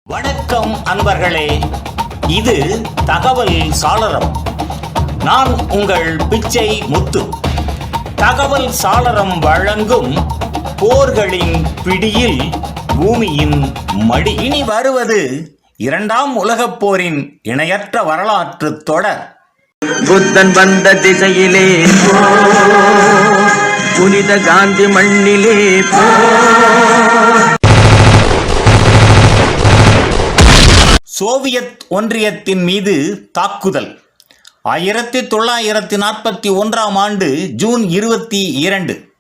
வணக்கம் அன்பர்களே, இது தகவல் சாளரம். நான் உங்கள் பிச்சை முத்து. தகவல் சாளரம் வழங்கும் போர்களின் பிடியில் பூமியின் மடி. இனி வருவது இரண்டாம் உலகப் போரின் இணையற்ற வரலாற்று தொடர். புத்தன் வந்த திசையிலே புனித காந்தி மண்ணிலே சோவியத் ஒன்றியத்தின் மீது தாக்குதல். 1941 ஆண்டு ஜூன் 22.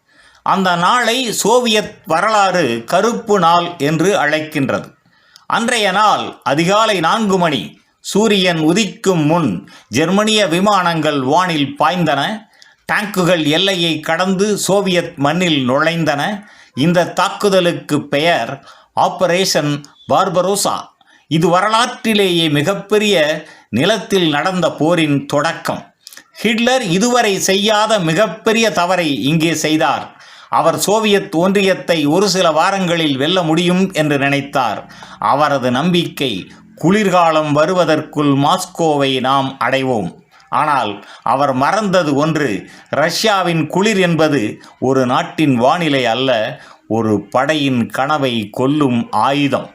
அந்த நாளை சோவியத் வரலாறு கருப்பு நாள் என்று அழைக்கின்றது. அன்றைய நாள் அதிகாலை 4 மணி. சூரியன் உதிக்கும் முன் ஜெர்மனிய விமானங்கள் வானில் பாய்ந்தன. டாங்குகள் எல்லையை கடந்து சோவியத் மண்ணில் நுழைந்தன. இந்த தாக்குதலுக்கு பெயர் ஆபரேஷன் பார்பரோசா. இது வரலாற்றிலேயே மிகப்பெரிய நிலத்தில் நடந்த போரின் தொடக்கம். ஹிட்லர் இதுவரை செய்யாத மிகப்பெரிய தவறை இங்கே செய்தார். அவர் சோவியத் ஒன்றியத்தை ஒரு சில வாரங்களில் வெல்ல முடியும் என்று நினைத்தார். அவரது நம்பிக்கை, குளிர்காலம் வருவதற்குள் மாஸ்கோவை நாம் அடைவோம். ஆனால் அவர் மறந்தது ஒன்று, ரஷ்யாவின் குளிர் என்பது ஒரு நாட்டின் வானிலை அல்ல, ஒரு படையின் கனவை கொல்லும் ஆயுதம்.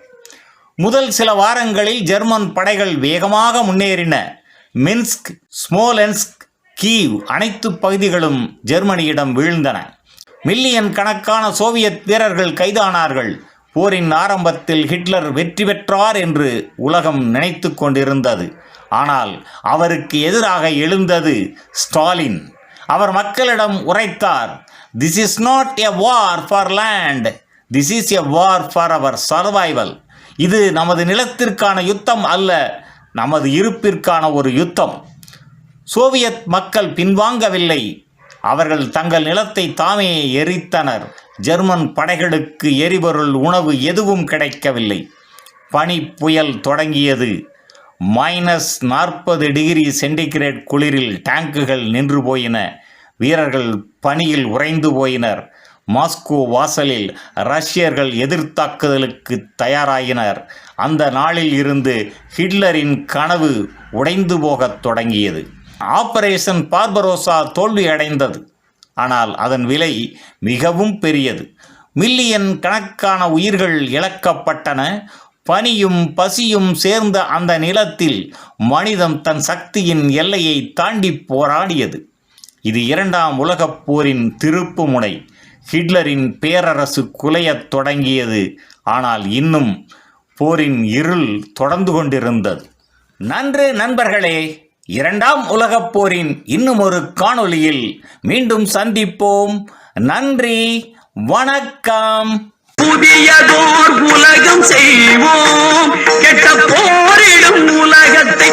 முதல் சில வாரங்களில் ஜெர்மன் படைகள் வேகமாக முன்னேறின. மின்ஸ்க், ஸ்மோலென்ஸ்க், கீவ் அனைத்து பகுதிகளும் ஜெர்மனியிடம் வீழ்ந்தன. மில்லியன் கணக்கான சோவியத் வீரர்கள் கைதானார்கள். போரின் ஆரம்பத்தில் ஹிட்லர் வெற்றி பெற்றார் என்று உலகம் நினைத்து கொண்டிருந்தது. ஆனால் அவருக்கு எதிராக எழுந்தது ஸ்டாலின். அவர் மக்களிடம் உரைத்தார், "This is not a war for land. This is a war for our survival." இது நமது நிலத்திற்கான யுத்தம் அல்ல, நமது இருப்பிற்கான ஒரு யுத்தம். சோவியத் மக்கள் பின்வாங்கவில்லை. அவர்கள் தங்கள் நிலத்தை தாமே எரித்தனர். ஜெர்மன் படைகளுக்கு எரிபொருள், உணவு எதுவும் கிடைக்கவில்லை. பனி புயல் தொடங்கியது. -40 டிகிரி சென்டிகிரேட் குளிரில் டேங்குகள் நின்று போயின. வீரர்கள் பனியில் உறைந்து போயினர். மாஸ்கோ வாசலில் ரஷ்யர்கள் எதிர்த்தாக்குதலுக்கு தயாராகினர். அந்த நாளில் இருந்து ஹிட்லரின் கனவு உடைந்து போகத் தொடங்கியது. ஆபரேஷன் பார்பரோசா தோல்வியடைந்தது. ஆனால் அதன் விலை மிகவும் பெரியது. மில்லியன் கணக்கான உயிர்கள் இழக்கப்பட்டன. பனியும் பசியும் சேர்ந்த அந்த நிலத்தில் மனிதம் தன் சக்தியின் எல்லையை தாண்டி போராடியது. இது இரண்டாம் உலகப் போரின் திருப்பு முனை. ஹிட்லரின் பேரரசு குலையத் தொடங்கியது. ஆனால் இன்னும் போரின் இருள் தொடர்ந்து கொண்டிருந்தது. நன்று நண்பர்களே, இரண்டாம் உலகப் போரின் இன்னும் ஒரு காணொளியில் மீண்டும் சந்திப்போம். நன்றி, வணக்கம். புதியதோர் உலகம் செய்வோம், கெட்ட போரிடும் உலகத்தை